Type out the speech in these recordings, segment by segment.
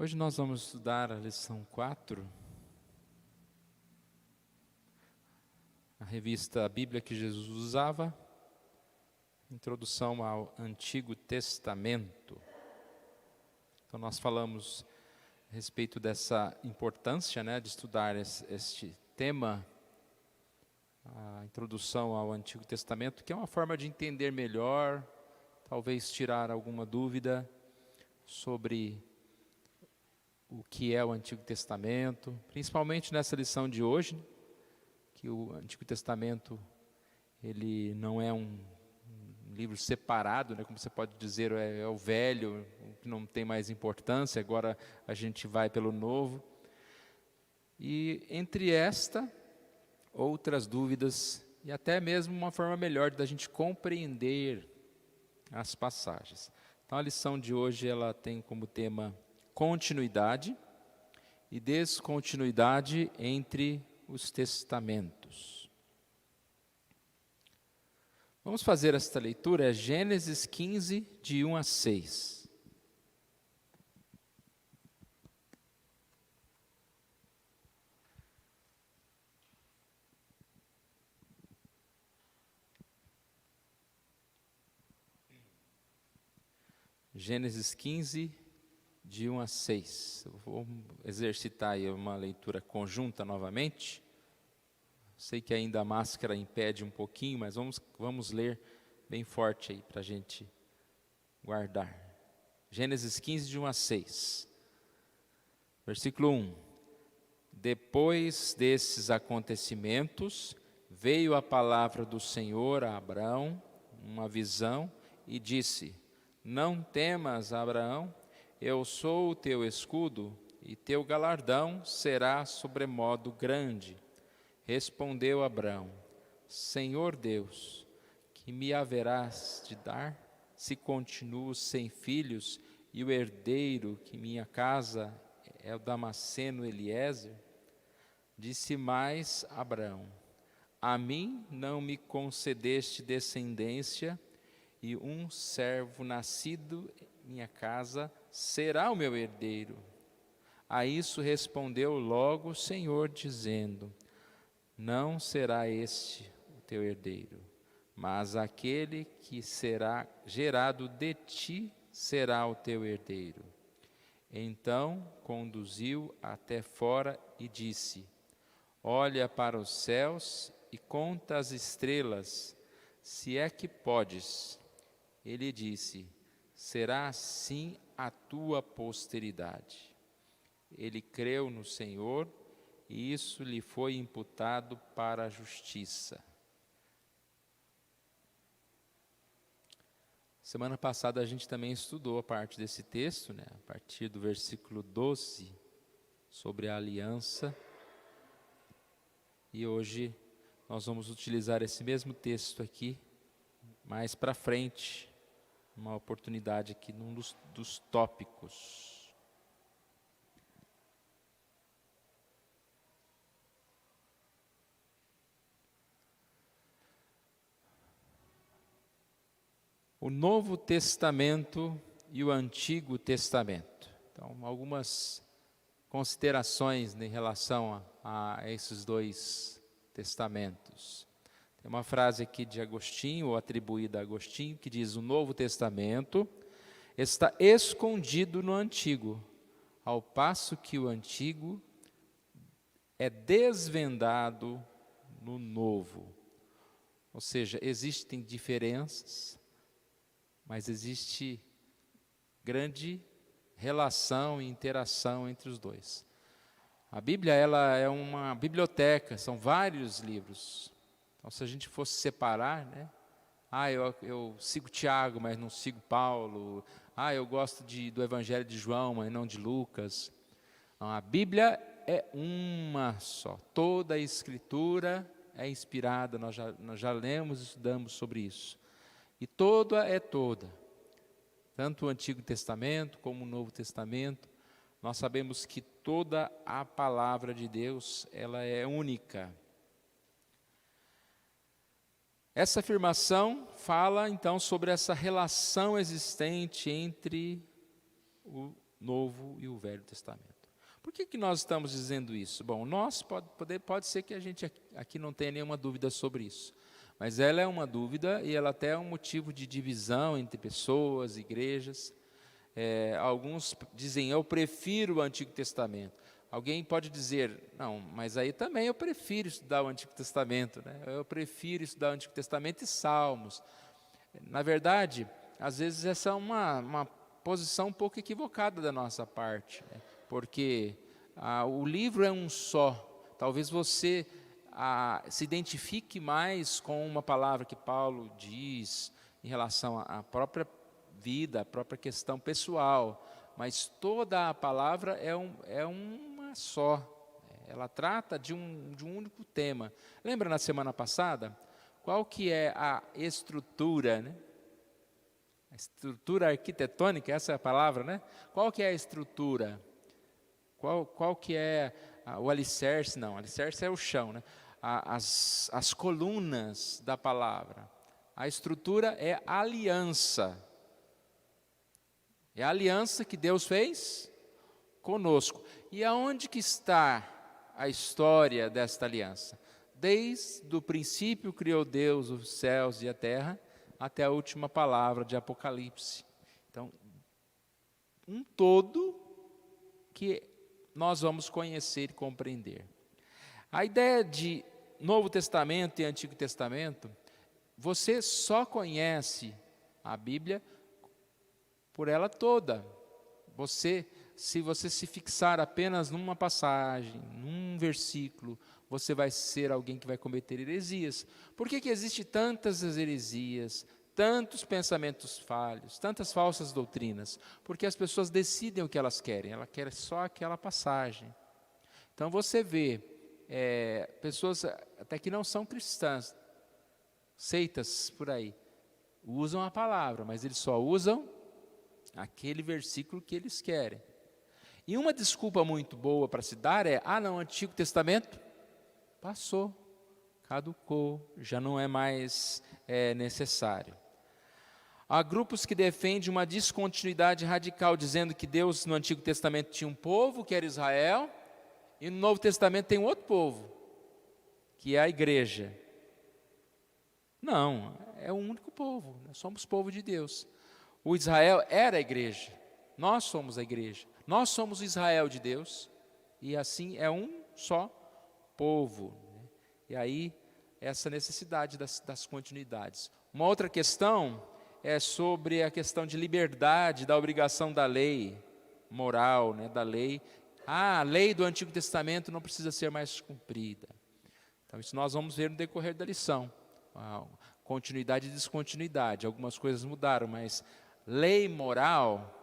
Hoje nós vamos estudar a lição 4, a revista A Bíblia que Jesus Usava, introdução ao Antigo Testamento. Então nós falamos a respeito dessa importância, de estudar este tema, a introdução ao Antigo Testamento, que é uma forma de entender melhor, talvez tirar alguma dúvida sobre o que é o Antigo Testamento, principalmente nessa lição de hoje, que o Antigo Testamento ele não é um livro separado, como você pode dizer, é o velho, que não tem mais importância, agora a gente vai pelo novo. E entre outras dúvidas, e até mesmo uma forma melhor da gente compreender as passagens. Então a lição de hoje ela tem como tema continuidade e descontinuidade entre os testamentos. Vamos fazer esta leitura, é Gênesis 15, de 1 a 6. Gênesis 15, de 1 a 6. Eu vou exercitar aí uma leitura conjunta novamente. Sei que ainda a máscara impede um pouquinho, mas vamos ler bem forte aí para a gente guardar. Gênesis 15, de 1 a 6. Versículo 1. Depois desses acontecimentos, veio a palavra do Senhor a Abraão, uma visão, e disse: Não temas, Abraão, eu sou o teu escudo, e teu galardão será sobremodo grande. Respondeu Abraão: Senhor Deus, que me haverás de dar, se continuo sem filhos, e o herdeiro que minha casa é o Damasceno Eliezer? Disse mais Abraão: A mim não me concedeste descendência, e um servo nascido em minha casa será o meu herdeiro. A isso respondeu logo o Senhor, dizendo: Não será este o teu herdeiro, mas aquele que será gerado de ti será o teu herdeiro. Então conduziu até fora e disse: Olha para os céus e conta as estrelas, se é que podes. Ele disse: Será assim a tua posteridade. Ele creu no Senhor, e isso lhe foi imputado para a justiça. Semana passada a gente também estudou a parte desse texto, a partir do versículo 12, sobre a aliança. E hoje nós vamos utilizar esse mesmo texto aqui, mais para frente, uma oportunidade aqui num dos tópicos. O Novo Testamento e o Antigo Testamento. Então, algumas considerações em relação a esses dois testamentos. Tem uma frase aqui de Agostinho, ou atribuída a Agostinho, que diz: o Novo Testamento está escondido no Antigo, ao passo que o Antigo é desvendado no Novo. Ou seja, existem diferenças, mas existe grande relação e interação entre os dois. A Bíblia ela é uma biblioteca, são vários livros. Então, se a gente fosse separar, eu sigo Tiago, mas não sigo Paulo. Eu gosto do Evangelho de João, mas não de Lucas. Então, a Bíblia é uma só. Toda a Escritura é inspirada, nós já lemos e estudamos sobre isso. E toda é toda. Tanto o Antigo Testamento como o Novo Testamento, nós sabemos que toda a palavra de Deus, ela é única. Essa afirmação fala então sobre essa relação existente entre o Novo e o Velho Testamento. Por que nós estamos dizendo isso? Bom, pode ser que a gente aqui não tenha nenhuma dúvida sobre isso, mas ela é uma dúvida e ela até é um motivo de divisão entre pessoas, igrejas. Alguns dizem, eu prefiro o Antigo Testamento. Alguém pode dizer, não, mas aí também eu prefiro estudar o Antigo Testamento, né? Eu prefiro estudar o Antigo Testamento e Salmos. Na verdade, às vezes essa é uma posição um pouco equivocada da nossa parte, né? Porque o livro é um só. Talvez você se identifique mais com uma palavra que Paulo diz em relação à própria vida, à própria questão pessoal, mas toda a palavra é uma só. Ela trata de um único tema. Lembra na semana passada? Qual que é a estrutura, né? A estrutura arquitetônica, essa é a palavra, né? Qual que é a estrutura? Qual que é o alicerce? Não, o alicerce é o chão, né? As colunas da palavra. A estrutura é a aliança. É a aliança que Deus fez conosco. E aonde que está a história desta aliança? Desde o princípio criou Deus os céus e a terra, até a última palavra de Apocalipse. Então, um todo que nós vamos conhecer e compreender. A ideia de Novo Testamento e Antigo Testamento, você só conhece a Bíblia por ela toda. Se você se fixar apenas numa passagem, num versículo, você vai ser alguém que vai cometer heresias. Por que existem tantas heresias, tantos pensamentos falhos, tantas falsas doutrinas? Porque as pessoas decidem o que elas querem só aquela passagem. Então você vê pessoas até que não são cristãs, seitas por aí, usam a palavra, mas eles só usam aquele versículo que eles querem. E uma desculpa muito boa para se dar não, o Antigo Testamento passou, caducou, já não é mais necessário. Há grupos que defendem uma descontinuidade radical, dizendo que Deus no Antigo Testamento tinha um povo, que era Israel, e no Novo Testamento tem outro povo, que é a igreja. Não, é um único povo, nós somos povo de Deus. O Israel era a igreja, nós somos a igreja, nós somos o Israel de Deus, e assim é um só povo. E aí, essa necessidade das continuidades. Uma outra questão é sobre a questão de liberdade, da obrigação da lei moral, né, da lei. A lei do Antigo Testamento não precisa ser mais cumprida. Então, isso nós vamos ver no decorrer da lição. Continuidade e descontinuidade. Algumas coisas mudaram, mas lei moral,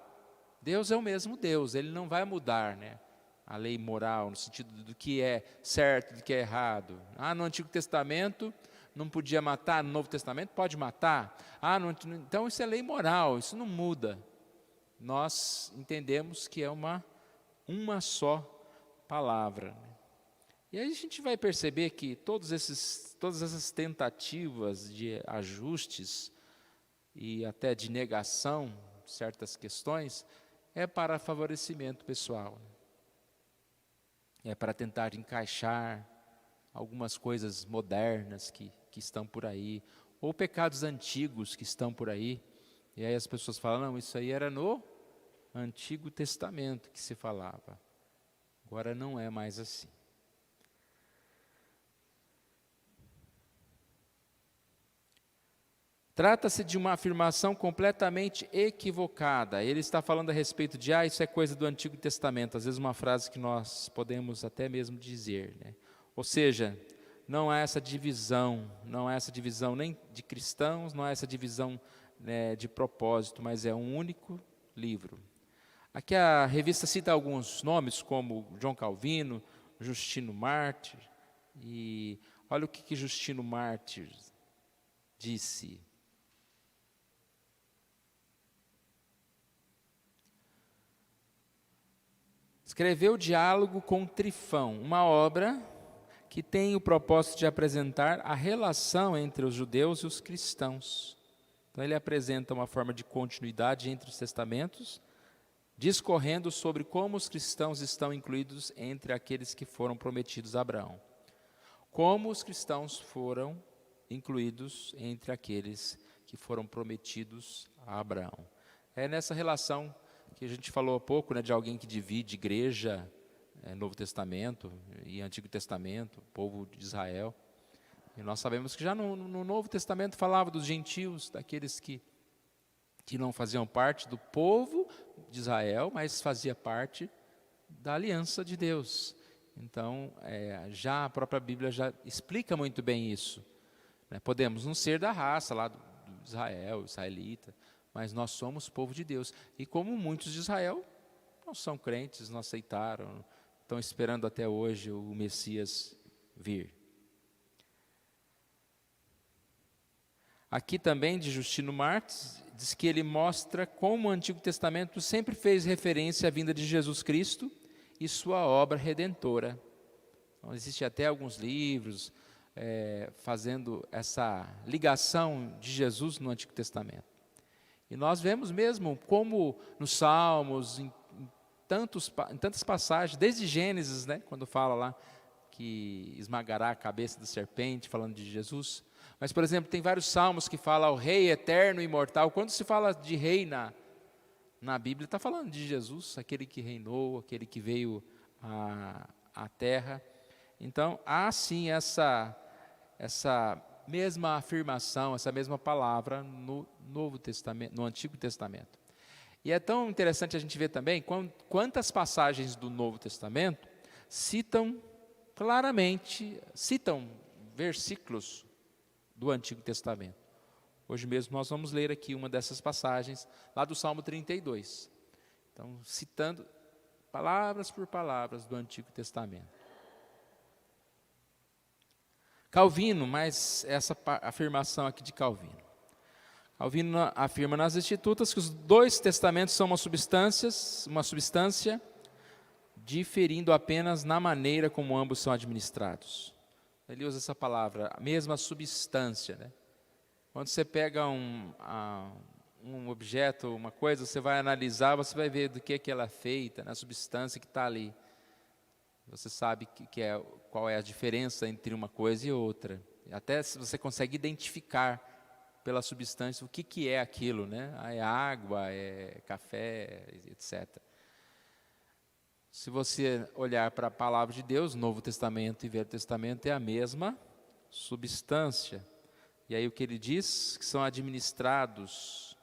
Deus é o mesmo Deus, Ele não vai mudar, né? A lei moral, no sentido do que é certo, do que é errado. No Antigo Testamento não podia matar, no Novo Testamento pode matar. Então isso é lei moral, isso não muda. Nós entendemos que é uma só palavra. E aí a gente vai perceber que todas essas tentativas de ajustes e até de negação de certas questões é para favorecimento pessoal. É para tentar encaixar algumas coisas modernas que estão por aí, ou pecados antigos que estão por aí, e aí as pessoas falam, não, isso aí era no Antigo Testamento que se falava, agora não é mais assim. Trata-se de uma afirmação completamente equivocada. Ele está falando a respeito de, isso é coisa do Antigo Testamento, às vezes uma frase que nós podemos até mesmo dizer, né? Ou seja, não há essa divisão nem de cristãos, não há essa divisão, né, de propósito, mas é um único livro. Aqui a revista cita alguns nomes, como João Calvino, Justino Mártir, e olha o que Justino Mártir disse. Escreveu Diálogo com Trifão, uma obra que tem o propósito de apresentar a relação entre os judeus e os cristãos. Então ele apresenta uma forma de continuidade entre os testamentos, discorrendo sobre como os cristãos estão incluídos entre aqueles que foram prometidos a Abraão. Como os cristãos foram incluídos entre aqueles que foram prometidos a Abraão. É nessa relação que a gente falou há pouco, né, de alguém que divide igreja, Novo Testamento e Antigo Testamento, povo de Israel. E nós sabemos que já no Novo Testamento falava dos gentios, daqueles que não faziam parte do povo de Israel, mas fazia parte da aliança de Deus. Então, já a própria Bíblia já explica muito bem isso. Né? Podemos não ser da raça lá do Israel, israelita, mas nós somos povo de Deus. E como muitos de Israel não são crentes, não aceitaram, estão esperando até hoje o Messias vir. Aqui também, de Justino Marques, diz que ele mostra como o Antigo Testamento sempre fez referência à vinda de Jesus Cristo e sua obra redentora. Então, existem até alguns livros fazendo essa ligação de Jesus no Antigo Testamento. E nós vemos mesmo como nos Salmos, em tantas passagens, desde Gênesis, né, quando fala lá que esmagará a cabeça da serpente, falando de Jesus. Mas, por exemplo, tem vários salmos que falam o Rei eterno e imortal. Quando se fala de rei na Bíblia, está falando de Jesus, aquele que reinou, aquele que veio à terra. Então, há sim essa mesma afirmação, essa mesma palavra no Novo Testamento, no Antigo Testamento. E é tão interessante a gente ver também quantas passagens do Novo Testamento citam versículos do Antigo Testamento. Hoje mesmo nós vamos ler aqui uma dessas passagens, lá do Salmo 32. Então, citando palavras por palavras do Antigo Testamento. Calvino, mas essa afirmação aqui de Calvino. Calvino afirma nas Institutas que os dois testamentos são uma substância, diferindo apenas na maneira como ambos são administrados. Ele usa essa palavra, a mesma substância. Né? Quando você pega um objeto, uma coisa, você vai analisar, você vai ver do que ela é feita, na substância que está ali. Você sabe qual é a diferença entre uma coisa e outra. Até se você consegue identificar pela substância o que é aquilo. Né? É água, é café, etc. Se você olhar para a palavra de Deus, Novo Testamento e Velho Testamento é a mesma substância. E aí o que ele diz? Que são administrados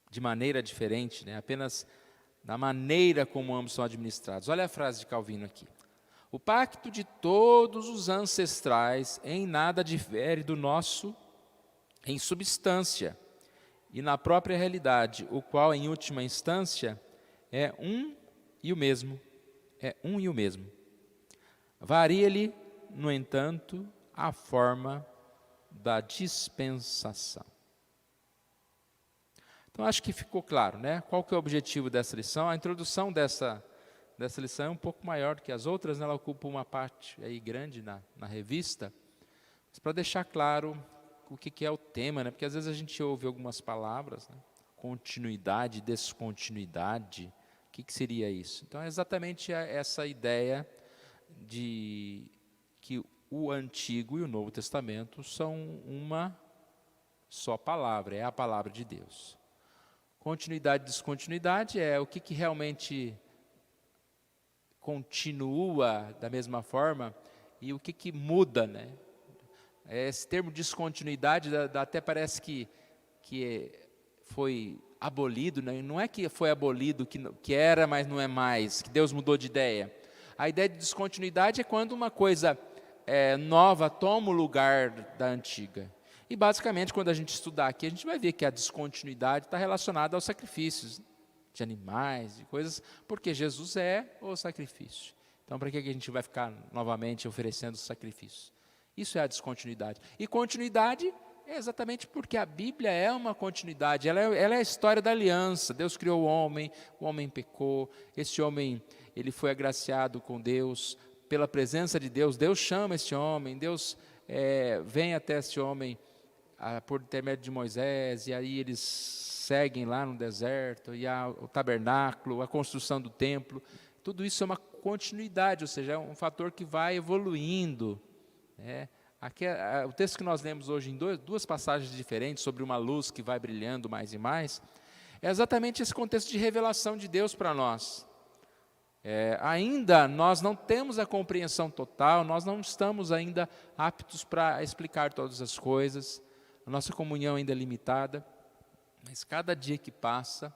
de maneira diferente, né? Apenas da maneira como ambos são administrados. Olha a frase de Calvino aqui. O pacto de todos os ancestrais em nada difere do nosso em substância e na própria realidade, o qual em última instância é um e o mesmo, Varia-lhe, no entanto, a forma da dispensação. Então, acho que ficou claro, né? Qual que é o objetivo dessa lição? A introdução dessa lição é um pouco maior do que as outras, né? Ela ocupa uma parte aí grande na revista, mas para deixar claro o que é o tema, né? Porque às vezes a gente ouve algumas palavras, né? Continuidade, descontinuidade. O que seria isso? Então, é exatamente essa ideia de que o Antigo e o Novo Testamento são uma só palavra, é a palavra de Deus. Continuidade e descontinuidade é o que realmente continua da mesma forma e o que muda, né? Esse termo descontinuidade até parece que foi abolido, né? Não é que foi abolido, que era, mas não é mais, que Deus mudou de ideia. A ideia de descontinuidade é quando uma coisa nova toma o lugar da antiga. E basicamente, quando a gente estudar aqui, a gente vai ver que a descontinuidade está relacionada aos sacrifícios de animais, de coisas, porque Jesus é o sacrifício. Então, para que a gente vai ficar novamente oferecendo sacrifícios? Isso é a descontinuidade. E continuidade é exatamente porque a Bíblia é uma continuidade, ela é a história da aliança. Deus criou o homem pecou, esse homem ele foi agraciado com Deus, pela presença de Deus, Deus chama esse homem, Deus vem até esse homem por intermédio de Moisés, e aí eles seguem lá no deserto, e o tabernáculo, a construção do templo, tudo isso é uma continuidade, ou seja, é um fator que vai evoluindo. Aqui, o texto que nós lemos hoje em duas passagens diferentes, sobre uma luz que vai brilhando mais e mais, é exatamente esse contexto de revelação de Deus para nós. Ainda nós não temos a compreensão total, nós não estamos ainda aptos para explicar todas as coisas, a nossa comunhão ainda é limitada, mas cada dia que passa,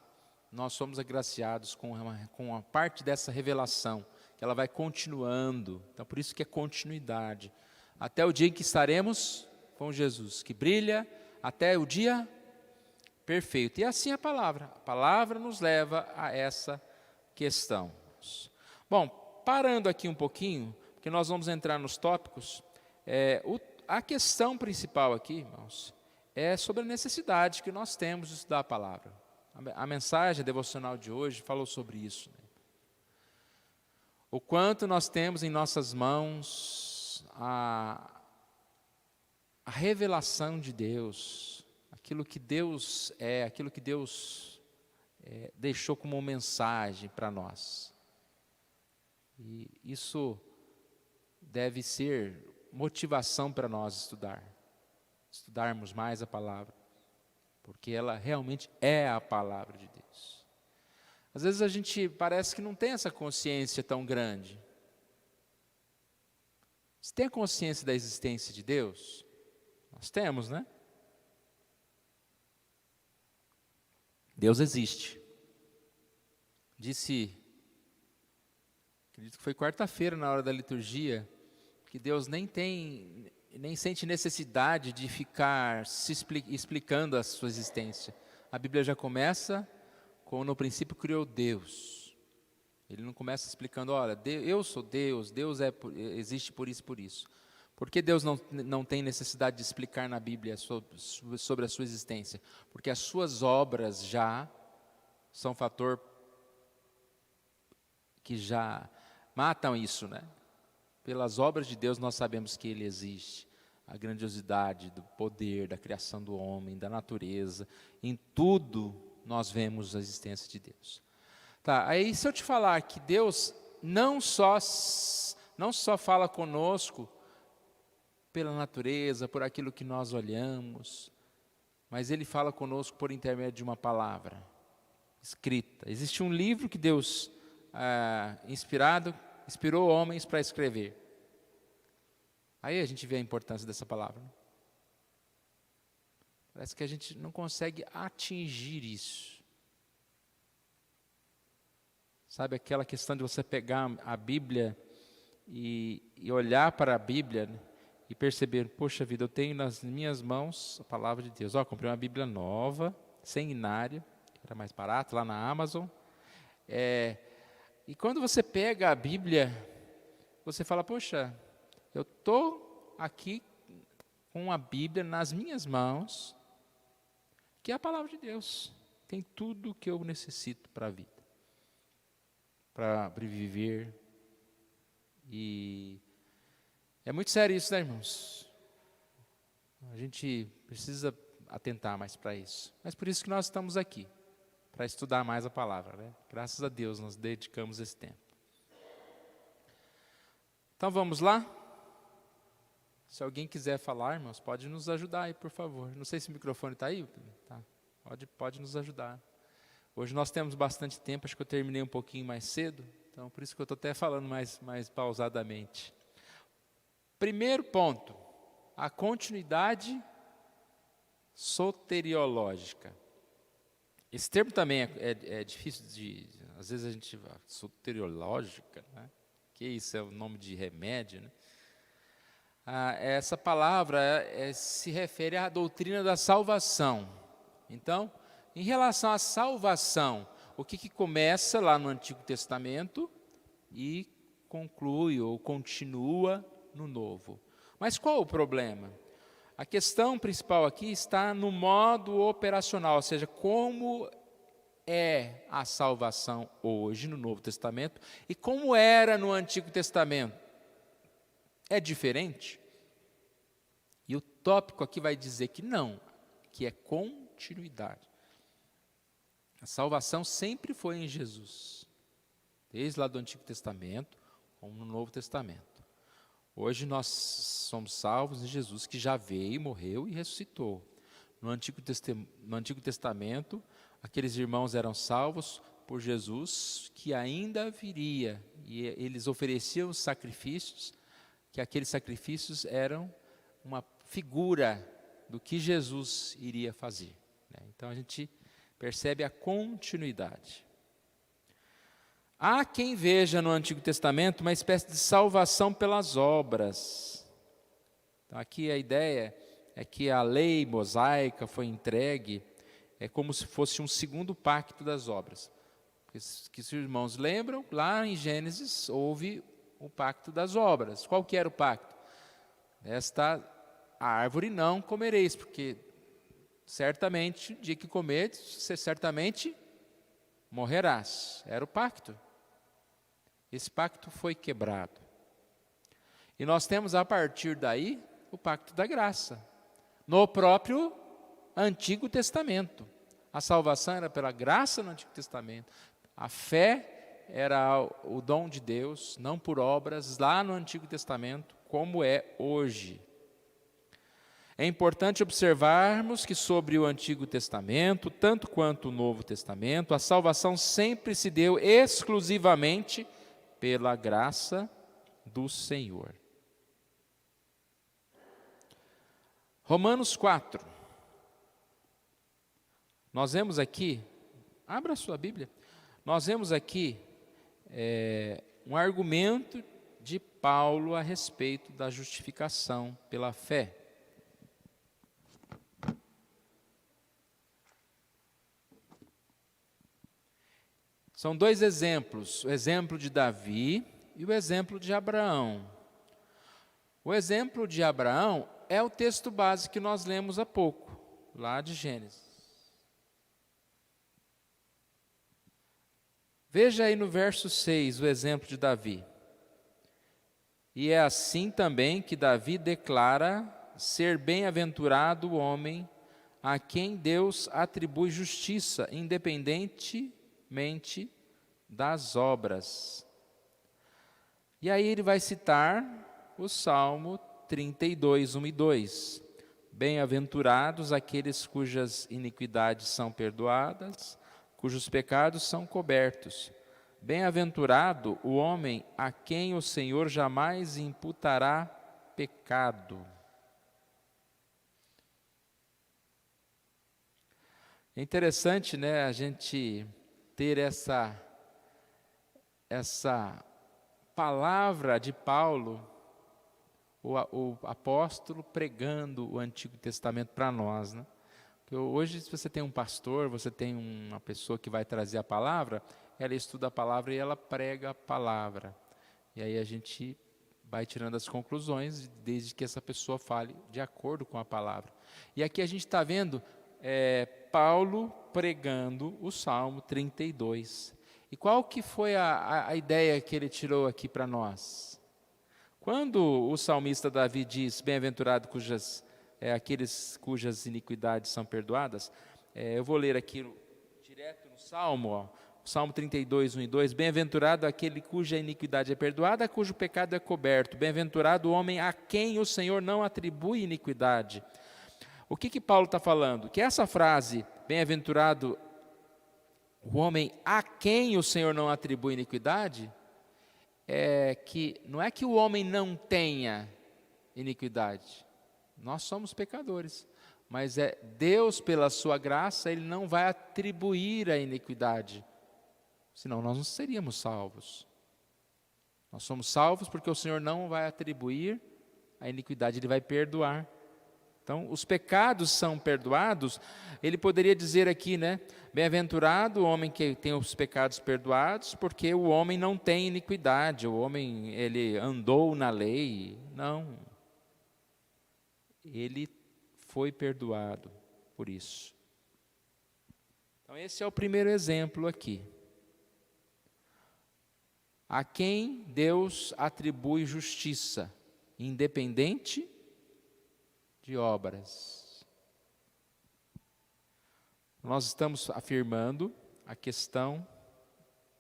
nós somos agraciados com a parte dessa revelação, que ela vai continuando. Então, por isso que é continuidade. Até o dia em que estaremos com Jesus, que brilha até o dia perfeito. E assim a palavra nos leva a essa questão. Bom, parando aqui um pouquinho, porque nós vamos entrar nos tópicos, a questão principal aqui, irmãos, é sobre a necessidade que nós temos de estudar a palavra. A mensagem devocional de hoje falou sobre isso. O quanto nós temos em nossas mãos a revelação de Deus, aquilo que Deus é, aquilo que Deus deixou como mensagem para nós. E isso deve ser motivação para nós estudarmos mais a palavra, porque ela realmente é a palavra de Deus. Às vezes a gente parece que não tem essa consciência tão grande. Você tem a consciência da existência de Deus? Nós temos, né? Deus existe. Disse, acredito que foi quarta-feira na hora da liturgia, que Deus nem sente necessidade de ficar explicando a sua existência. A Bíblia já começa com: no princípio criou Deus. Ele não começa explicando: olha, eu sou Deus, existe por isso, por isso. Por que Deus não tem necessidade de explicar na Bíblia sobre a sua existência? Porque as suas obras já são fator que já matam isso, né? Pelas obras de Deus nós sabemos que Ele existe. A grandiosidade do poder, da criação do homem, da natureza, em tudo nós vemos a existência de Deus. Tá, aí se eu te falar que Deus não só fala conosco pela natureza, por aquilo que nós olhamos, mas Ele fala conosco por intermédio de uma palavra escrita. Existe um livro que Deus inspirou homens para escrever. Aí a gente vê a importância dessa palavra. Parece que a gente não consegue atingir isso. Sabe aquela questão de você pegar a Bíblia e olhar para a Bíblia, né, e perceber: poxa vida, eu tenho nas minhas mãos a palavra de Deus. Comprei uma Bíblia nova, sem inário, que era mais barato, lá na Amazon. E quando você pega a Bíblia, você fala: poxa, eu estou aqui com a Bíblia nas minhas mãos, que é a palavra de Deus. Tem tudo o que eu necessito para a vida, para viver. E é muito sério isso, né, irmãos? A gente precisa atentar mais para isso. Mas por isso que nós estamos aqui, para estudar mais a palavra, né? Graças a Deus nós dedicamos esse tempo. Então vamos lá? Se alguém quiser falar, irmãos, pode nos ajudar aí, por favor. Não sei se o microfone está aí. Tá. Pode nos ajudar. Hoje nós temos bastante tempo, acho que eu terminei um pouquinho mais cedo, então por isso que eu estou até falando mais pausadamente. Primeiro ponto, a continuidade soteriológica. Esse termo também é difícil às vezes a gente fala soteriológica, né? Que isso, é o nome de remédio, né? Essa palavra se refere à doutrina da salvação. Então, em relação à salvação, o que começa lá no Antigo Testamento e conclui ou continua no Novo. Mas qual o problema? A questão principal aqui está no modo operacional, ou seja, como é a salvação hoje no Novo Testamento e como era no Antigo Testamento. É diferente? E o tópico aqui vai dizer que não, que é continuidade. A salvação sempre foi em Jesus, desde lá do Antigo Testamento, como no Novo Testamento. Hoje nós somos salvos em Jesus, que já veio, morreu e ressuscitou. No Antigo Testamento, aqueles irmãos eram salvos por Jesus, que ainda viria, e eles ofereciam os sacrifícios, que aqueles sacrifícios eram uma figura do que Jesus iria fazer. Então a gente percebe a continuidade. Há quem veja no Antigo Testamento uma espécie de salvação pelas obras. Então, aqui a ideia é que a lei mosaica foi entregue, é como se fosse um segundo pacto das obras. Que se os irmãos lembram, lá em Gênesis houve o pacto das obras. Qual que era o pacto? Esta árvore não comereis, porque certamente, no dia que comeres, você certamente morrerás. Era o pacto. Esse pacto foi quebrado. E nós temos, a partir daí, o pacto da graça. No próprio Antigo Testamento. A salvação era pela graça no Antigo Testamento. A fé era o dom de Deus, não por obras, lá no Antigo Testamento, como é hoje. É importante observarmos que sobre o Antigo Testamento, tanto quanto o Novo Testamento, a salvação sempre se deu exclusivamente pela graça do Senhor. Romanos 4. Nós vemos aqui, abra a sua Bíblia, nós vemos aqui um argumento de Paulo a respeito da justificação pela fé. São dois exemplos, o exemplo de Davi e o exemplo de Abraão. O exemplo de Abraão é o texto base que nós lemos há pouco, lá de Gênesis. Veja aí no verso 6 o exemplo de Davi. E é assim também que Davi declara ser bem-aventurado o homem a quem Deus atribui justiça, independentemente das obras. E aí ele vai citar o Salmo 32, 1 e 2. Bem-aventurados aqueles cujas iniquidades são perdoadas, cujos pecados são cobertos. Bem-aventurado o homem a quem o Senhor jamais imputará pecado. É interessante, né, a gente ter essa palavra de Paulo, o apóstolo pregando o Antigo Testamento para nós, né? Porque hoje, se você tem um pastor, você tem uma pessoa que vai trazer a palavra, ela estuda a palavra e ela prega a palavra. E aí a gente vai tirando as conclusões, desde que essa pessoa fale de acordo com a palavra. E aqui a gente está vendo Paulo pregando o Salmo 32. E qual que foi a ideia que ele tirou aqui para nós? Quando o salmista Davi diz, bem-aventurado aqueles cujas iniquidades são perdoadas, eu vou ler aqui direto no Salmo, Salmo 32, 1 e 2, bem-aventurado aquele cuja iniquidade é perdoada, cujo pecado é coberto, bem-aventurado o homem a quem o Senhor não atribui iniquidade. O que Paulo está falando? Que essa frase, bem-aventurado o homem a quem o Senhor não atribui iniquidade, que não é que o homem não tenha iniquidade. Nós somos pecadores, mas Deus, pela sua graça, Ele não vai atribuir a iniquidade, senão nós não seríamos salvos. Nós somos salvos porque o Senhor não vai atribuir a iniquidade, Ele vai perdoar. Então, os pecados são perdoados. Ele poderia dizer aqui, né? Bem-aventurado o homem que tem os pecados perdoados, porque o homem não tem iniquidade, o homem, ele andou na lei. Não. Ele foi perdoado por isso. Então, esse é o primeiro exemplo aqui. A quem Deus atribui justiça, independente de obras. Nós estamos afirmando a questão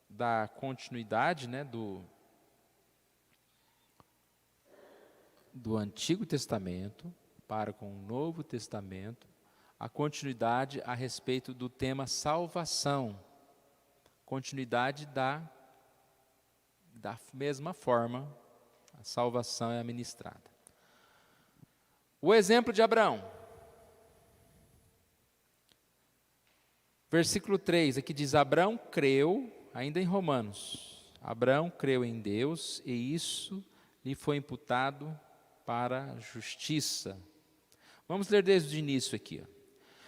da continuidade, né, do Antigo Testamento para com o Novo Testamento, a continuidade a respeito do tema salvação, continuidade da mesma forma, a salvação é administrada. O exemplo de Abraão. Versículo 3, aqui diz, Abraão creu, ainda em Romanos, Abraão creu em Deus e isso lhe foi imputado para a justiça. Vamos ler desde o início aqui.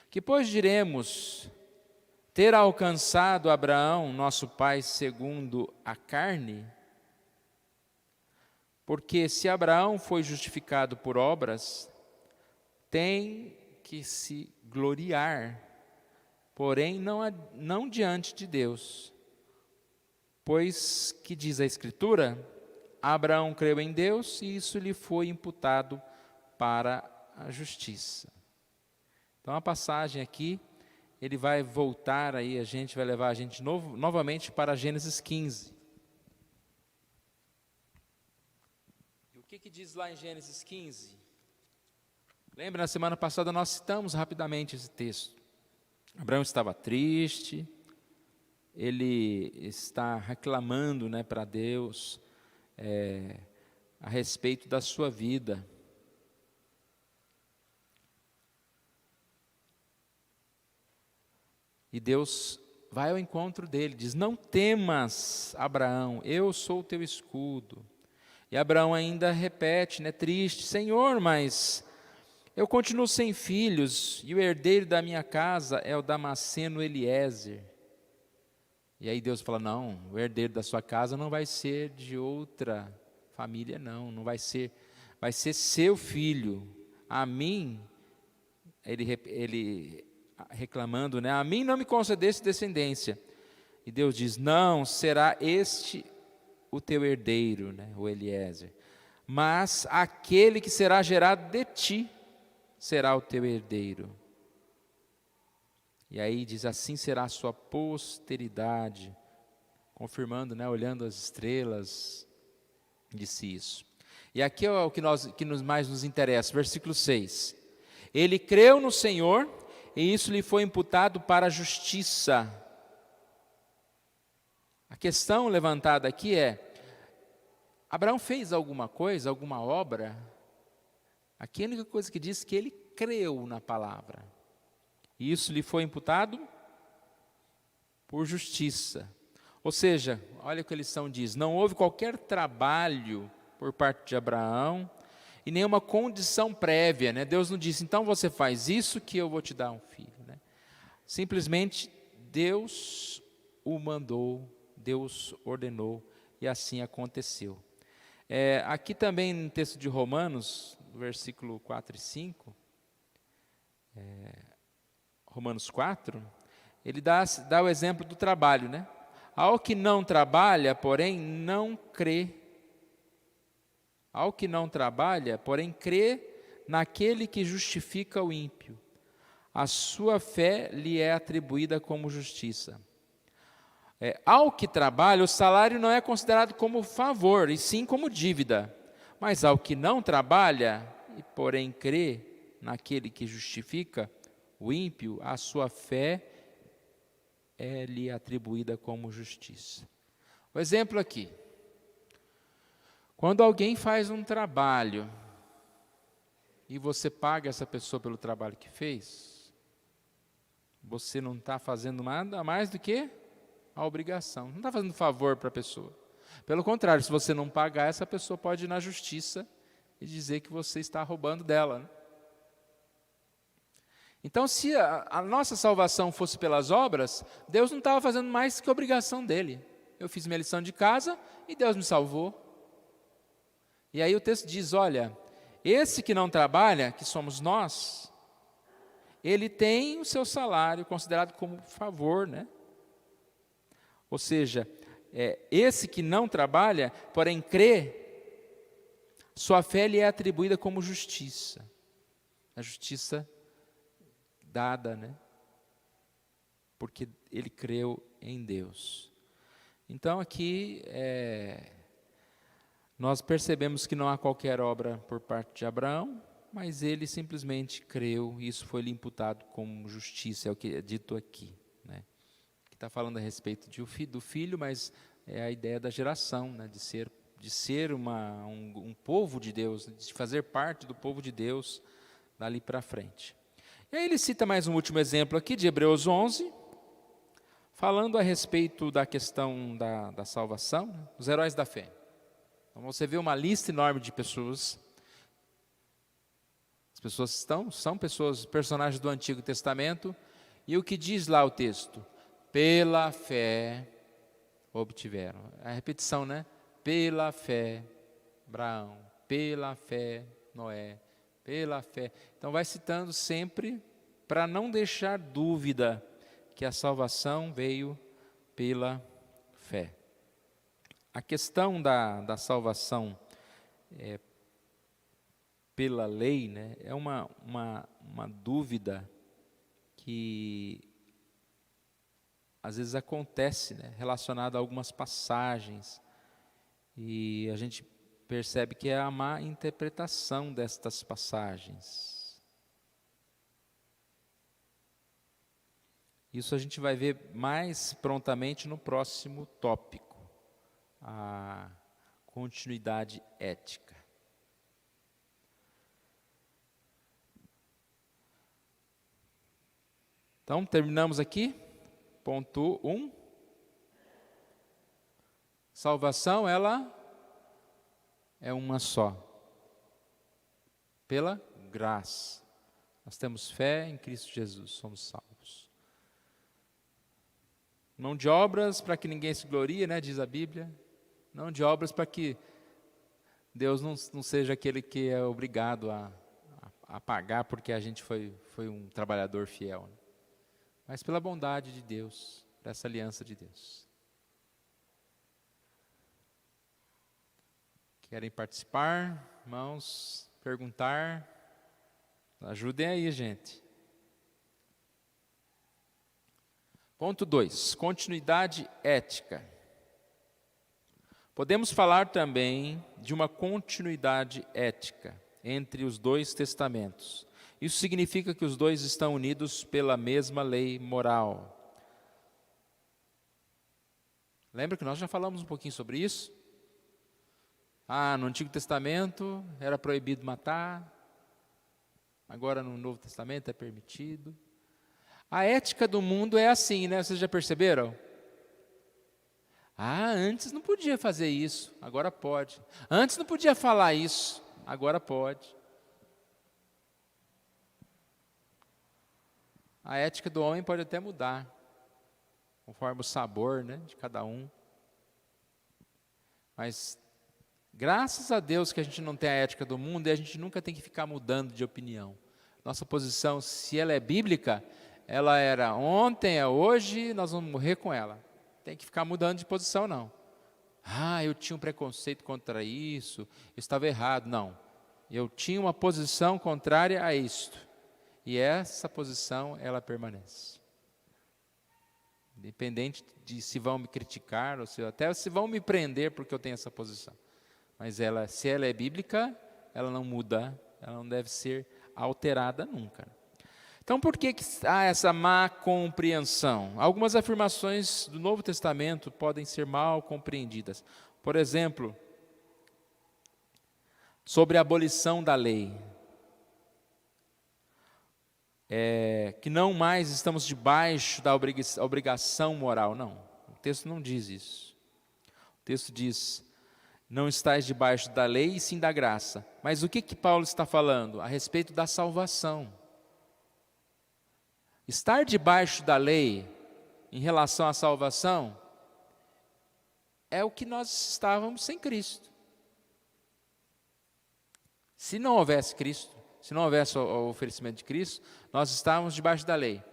Que pois diremos ter alcançado Abraão, nosso pai, segundo a carne? Porque se Abraão foi justificado por obras, tem que se gloriar, porém não diante de Deus. Pois que diz a Escritura, Abraão creu em Deus e isso lhe foi imputado para a justiça. Então a passagem aqui, ele vai voltar aí, vai levar a gente novamente para Gênesis 15. E o que diz lá em Gênesis 15? Lembra, na semana passada nós citamos rapidamente esse texto. Abraão estava triste, ele está reclamando, né, para Deus a respeito da sua vida. E Deus vai ao encontro dele, diz, não temas, Abraão, eu sou o teu escudo. E Abraão ainda repete, né, triste, Senhor, mas eu continuo sem filhos, e o herdeiro da minha casa é o Damasceno Eliezer. E aí Deus fala, não, o herdeiro da sua casa não vai ser de outra família, não vai ser seu filho. A mim, ele reclamando, né? A mim não me concedeste descendência. E Deus diz, não, será este o teu herdeiro, né? O Eliezer. Mas aquele que será gerado de ti será o teu herdeiro. E aí diz, assim será a sua posteridade, confirmando, né? Olhando as estrelas, disse isso. E aqui é o que mais nos interessa, versículo 6. Ele creu no Senhor, e isso lhe foi imputado para a justiça. A questão levantada aqui é, Abraão fez alguma coisa, alguma obra? Aqui a única coisa que diz que ele creu na palavra. E isso lhe foi imputado por justiça. Ou seja, olha o que a lição diz, não houve qualquer trabalho por parte de Abraão, e nenhuma condição prévia, né? Deus não disse, então você faz isso que eu vou te dar um filho, né? Simplesmente Deus o mandou, Deus ordenou, e assim aconteceu. Aqui também no texto de Romanos, versículo 4 e 5, Romanos 4, ele dá o exemplo do trabalho, né? Ao que não trabalha, porém não crê. Ao que não trabalha, porém crê naquele que justifica o ímpio. A sua fé lhe é atribuída como justiça. Ao que trabalha, o salário não é considerado como favor, e sim como dívida. Mas ao que não trabalha, e porém crê naquele que justifica o ímpio, a sua fé é-lhe atribuída como justiça. O exemplo aqui. Quando alguém faz um trabalho e você paga essa pessoa pelo trabalho que fez, você não está fazendo nada mais do que a obrigação. Não está fazendo favor para a pessoa. Pelo contrário, se você não pagar, essa pessoa pode ir na justiça e dizer que você está roubando dela, né? Então, se a nossa salvação fosse pelas obras, Deus não estava fazendo mais que a obrigação dele. Eu fiz minha lição de casa e Deus me salvou. E aí o texto diz, olha, esse que não trabalha, que somos nós, ele tem o seu salário considerado como favor, né? Ou seja, esse que não trabalha, porém crê, sua fé lhe é atribuída como justiça. a justiça dada, né? Porque ele creu em Deus. Então aqui nós percebemos que não há qualquer obra por parte de Abraão, mas ele simplesmente creu, e isso foi lhe imputado como justiça, é o que é dito aqui, né? Que está falando a respeito do filho, mas é a ideia da geração, né? De ser um povo de Deus, de fazer parte do povo de Deus dali para frente. E aí ele cita mais um último exemplo aqui, de Hebreus 11, falando a respeito da questão da salvação, né? Os heróis da fé. Então você vê uma lista enorme de pessoas. As pessoas são personagens do Antigo Testamento, e o que diz lá o texto? Pela fé obtiveram. A repetição, né? Pela fé, Abraão, pela fé, Noé, pela fé. Então vai citando sempre, para não deixar dúvida, que a salvação veio pela fé. A questão da salvação pela lei, né, é uma dúvida que às vezes acontece, né, relacionada a algumas passagens, e a gente percebe que é a má interpretação destas passagens. Isso a gente vai ver mais prontamente no próximo tópico, a continuidade ética. Então, terminamos aqui. Ponto 1. Salvação, ela é uma só. Pela graça. Nós temos fé em Cristo Jesus, somos salvos. Não de obras para que ninguém se glorie, né, diz a Bíblia. Não de obras para que Deus não seja aquele que é obrigado a pagar porque a gente foi um trabalhador fiel, né? Mas pela bondade de Deus, por essa aliança de Deus. Querem participar, irmãos? Perguntar? Ajudem aí, gente. Ponto 2, continuidade ética. Podemos falar também de uma continuidade ética entre os dois testamentos. Isso significa que os dois estão unidos pela mesma lei moral. Lembra que nós já falamos um pouquinho sobre isso? No Antigo Testamento era proibido matar, agora no Novo Testamento é permitido. A ética do mundo é assim, né? Vocês já perceberam? Antes não podia fazer isso, agora pode. Antes não podia falar isso, agora pode. A ética do homem pode até mudar, conforme o sabor, né, de cada um. Mas, graças a Deus que a gente não tem a ética do mundo, e a gente nunca tem que ficar mudando de opinião. Nossa posição, se ela é bíblica, ela era ontem, é hoje, nós vamos morrer com ela. Tem que ficar mudando de posição, não. Eu tinha um preconceito contra isso, eu estava errado. Não, eu tinha uma posição contrária a isto. E essa posição, ela permanece. Independente de se vão me criticar, ou até se vão me prender porque eu tenho essa posição. Mas se ela é bíblica, ela não muda, ela não deve ser alterada nunca. Então, por que há essa má compreensão? Algumas afirmações do Novo Testamento podem ser mal compreendidas. Por exemplo, sobre a abolição da lei. Que não mais estamos debaixo da obrigação moral. Não, o texto não diz isso. O texto diz, não estais debaixo da lei e sim da graça. Mas o que Paulo está falando? A respeito da salvação. Estar debaixo da lei em relação à salvação é o que nós estávamos sem Cristo. Se não houvesse Cristo, se não houvesse o oferecimento de Cristo, nós estávamos debaixo da lei.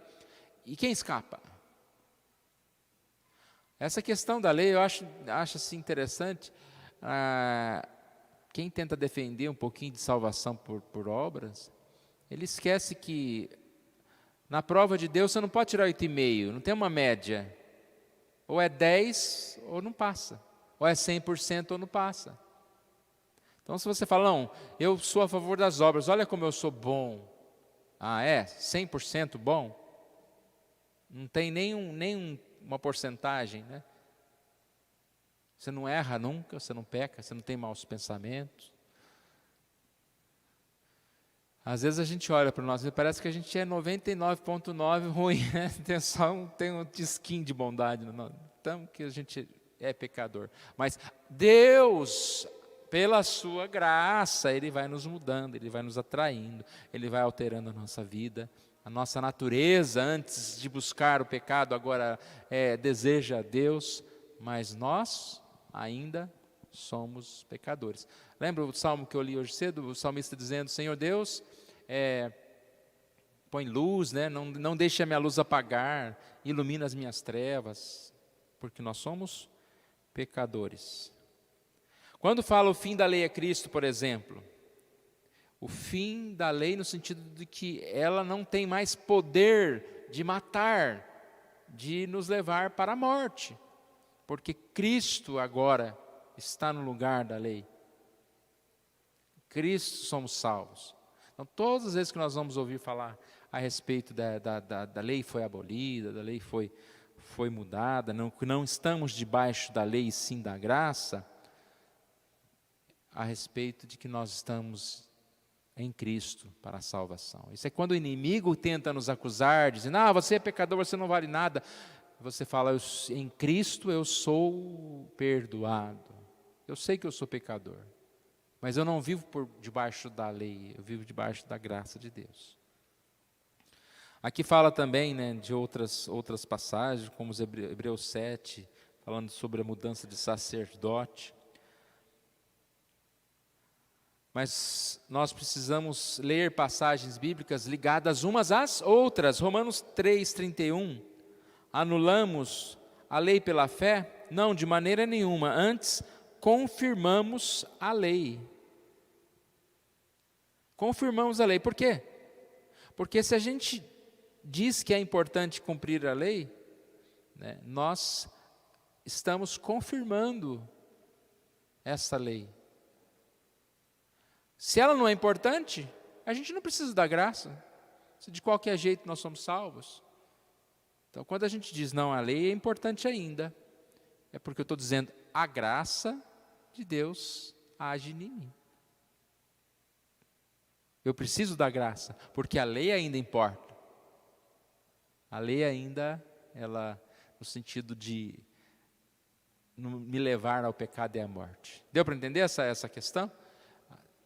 E quem escapa? Essa questão da lei eu acho assim, interessante. Quem tenta defender um pouquinho de salvação por obras, ele esquece que na prova de Deus você não pode tirar 8,5, não tem uma média. Ou é 10 ou não passa. Ou é 100% ou não passa. Então se você fala, não, eu sou a favor das obras, olha como eu sou bom. Ah, é? 100% bom? Não tem nem uma porcentagem, né? Você não erra nunca, você não peca, você não tem maus pensamentos. Às vezes a gente olha para nós e parece que a gente é 99,9 ruim, né? Tem um tisquinho de bondade, então que a gente é pecador. Mas Deus, pela sua graça, Ele vai nos mudando, Ele vai nos atraindo, Ele vai alterando a nossa vida. A nossa natureza, antes de buscar o pecado, agora deseja a Deus, mas nós ainda somos pecadores. Lembra o salmo que eu li hoje cedo? O salmista dizendo, Senhor Deus, põe luz, né? Não deixe a minha luz apagar, ilumina as minhas trevas, porque nós somos pecadores. Quando fala o fim da lei é Cristo, por exemplo, o fim da lei no sentido de que ela não tem mais poder de matar, de nos levar para a morte, porque Cristo agora está no lugar da lei. Cristo somos salvos. Então, todas as vezes que nós vamos ouvir falar a respeito da lei foi abolida, da lei foi mudada, não estamos debaixo da lei e sim da graça, a respeito de que nós estamos em Cristo para a salvação. Isso é quando o inimigo tenta nos acusar, dizendo, você é pecador, você não vale nada. Você fala, em Cristo eu sou perdoado. Eu sei que eu sou pecador, mas eu não vivo por debaixo da lei, eu vivo debaixo da graça de Deus. Aqui fala também, né, de outras passagens, como os Hebreus 7, falando sobre a mudança de sacerdote. Mas nós precisamos ler passagens bíblicas ligadas umas às outras. Romanos 3,31. Anulamos a lei pela fé? Não, de maneira nenhuma. Antes, confirmamos a lei. Confirmamos a lei. Por quê? Porque se a gente diz que é importante cumprir a lei, né, nós estamos confirmando essa lei. Se ela não é importante, a gente não precisa da graça. Se de qualquer jeito nós somos salvos. Então, quando a gente diz não, a lei é importante ainda, é porque eu estou dizendo a graça de Deus age em mim. Eu preciso da graça, porque a lei ainda importa. A lei ainda, ela, no sentido de me levar ao pecado e à morte. Deu para entender essa questão?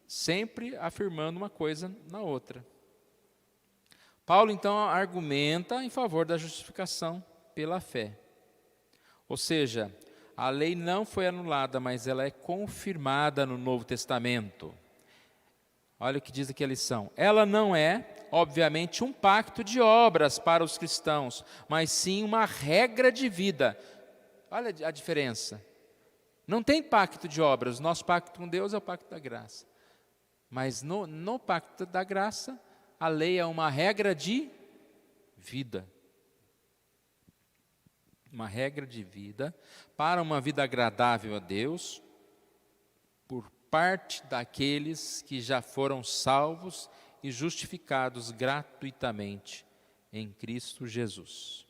Sempre afirmando uma coisa na outra. Paulo, então, argumenta em favor da justificação pela fé. Ou seja, a lei não foi anulada, mas ela é confirmada no Novo Testamento. Olha o que diz aqui a lição. Ela não é, obviamente, um pacto de obras para os cristãos, mas sim uma regra de vida. Olha a diferença. Não tem pacto de obras. O nosso pacto com Deus é o pacto da graça. Mas no pacto da graça, a lei é uma regra de vida. Uma regra de vida para uma vida agradável a Deus, por parte daqueles que já foram salvos e justificados gratuitamente em Cristo Jesus.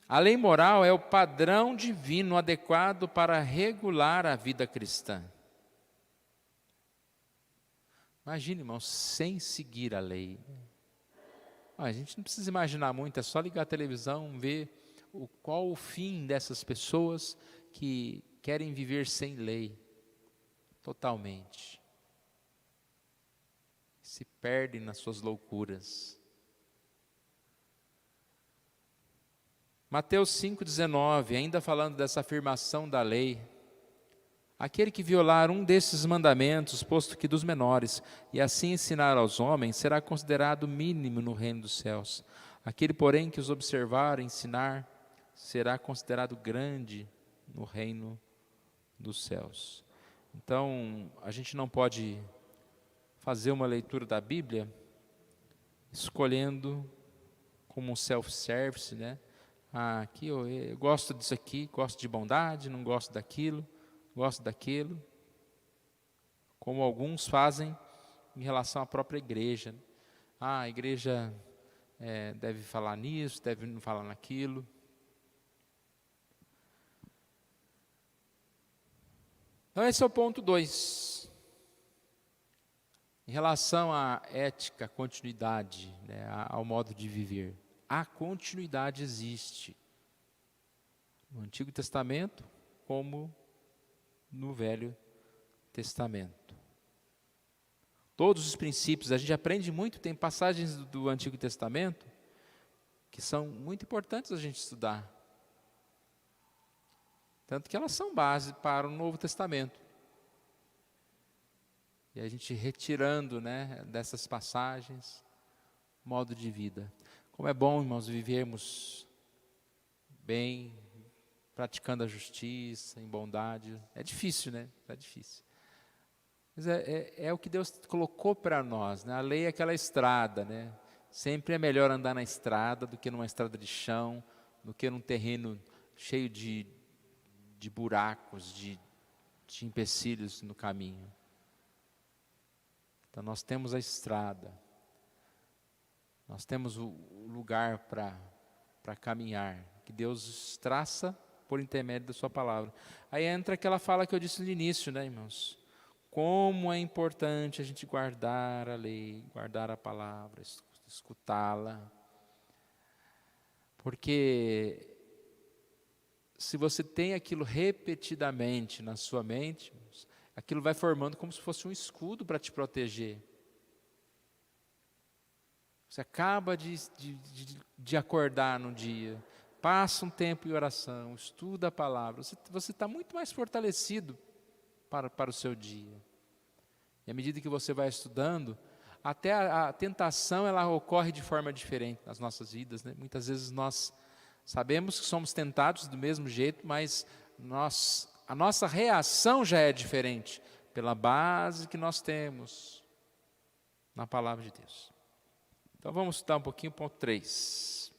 A lei moral é o padrão divino adequado para regular a vida cristã. Imagine, irmãos, sem seguir a lei. A gente não precisa imaginar muito, é só ligar a televisão, ver qual o fim dessas pessoas que querem viver sem lei, totalmente. Se perdem nas suas loucuras. Mateus 5,19, ainda falando dessa afirmação da lei. Aquele que violar um desses mandamentos, posto que dos menores, e assim ensinar aos homens, será considerado mínimo no reino dos céus. Aquele, porém, que os observar e ensinar, será considerado grande no reino dos céus. Então, a gente não pode fazer uma leitura da Bíblia escolhendo como um self-service, né? Aqui eu gosto disso aqui, gosto de bondade, não gosto daquilo, gosto daquilo. Como alguns fazem em relação à própria igreja. A igreja deve falar nisso, deve não falar naquilo. Então esse é o ponto 2. Em relação à ética, à continuidade, né, ao modo de viver. A continuidade existe no Antigo Testamento como no Velho Testamento. Todos os princípios, a gente aprende muito, tem passagens do Antigo Testamento que são muito importantes a gente estudar. Tanto que elas são base para o Novo Testamento. E a gente retirando, né, dessas passagens, modo de vida. Como é bom, irmãos, vivermos bem, praticando a justiça, em bondade. É difícil, né? É difícil. Mas é o que Deus colocou para nós, né? A lei é aquela estrada, né? Sempre é melhor andar na estrada do que numa estrada de chão, do que num terreno cheio de buracos, de empecilhos no caminho. Então nós temos a estrada, nós temos o lugar para caminhar, que Deus traça por intermédio da sua palavra. Aí entra aquela fala que eu disse no início, né, irmãos? Como é importante a gente guardar a lei, guardar a palavra, escutá-la. Porque se você tem aquilo repetidamente na sua mente, aquilo vai formando como se fosse um escudo para te proteger. Você acaba de acordar no dia, passa um tempo em oração, estuda a palavra, você está muito mais fortalecido para o seu dia. E à medida que você vai estudando, até a tentação ela ocorre de forma diferente nas nossas vidas, né? Muitas vezes nós sabemos que somos tentados do mesmo jeito, mas a nossa reação já é diferente, pela base que nós temos na palavra de Deus. Então vamos estudar um pouquinho o ponto 3.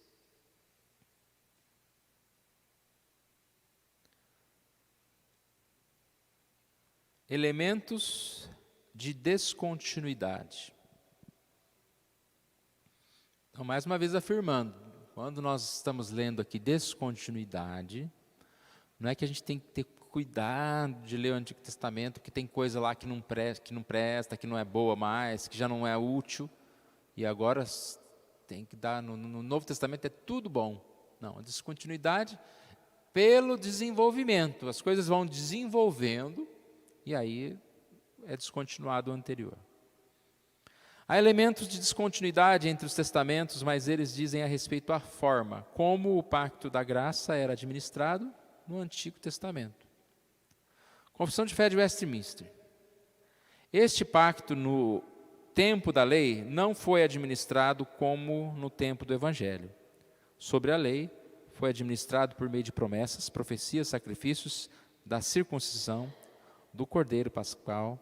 Elementos de descontinuidade. Então, mais uma vez afirmando, quando nós estamos lendo aqui descontinuidade, não é que a gente tem que ter cuidado de ler o Antigo Testamento, que tem coisa lá que não presta, que não é boa mais, que já não é útil, e agora tem que dar, no Novo Testamento é tudo bom. Não, a descontinuidade pelo desenvolvimento, as coisas vão desenvolvendo, e aí é descontinuado o anterior. Há elementos de descontinuidade entre os testamentos, mas eles dizem a respeito à forma, como o pacto da graça era administrado no Antigo Testamento. Confissão de Fé de Westminster. Este pacto no tempo da lei não foi administrado como no tempo do Evangelho. Sobre a lei, foi administrado por meio de promessas, profecias, sacrifícios, da circuncisão, do Cordeiro Pascal,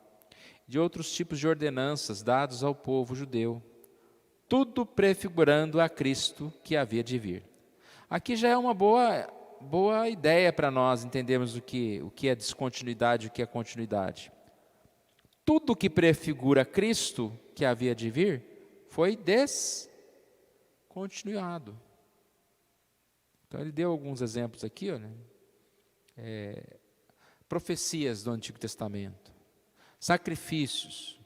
de outros tipos de ordenanças dados ao povo judeu, tudo prefigurando a Cristo que havia de vir. Aqui já é uma boa ideia para nós entendermos o que é descontinuidade e o que é continuidade. Tudo que prefigura Cristo que havia de vir foi descontinuado. Então ele deu alguns exemplos aqui, né? Profecias do Antigo Testamento, sacrifícios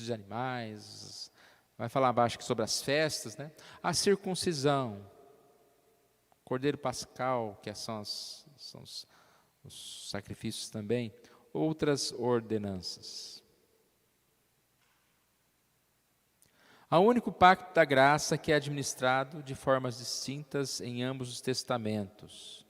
de animais, vai falar abaixo aqui sobre as festas, né? A circuncisão, Cordeiro Pascal, que são os sacrifícios também, outras ordenanças. Há um único pacto da graça que é administrado de formas distintas em ambos os testamentos.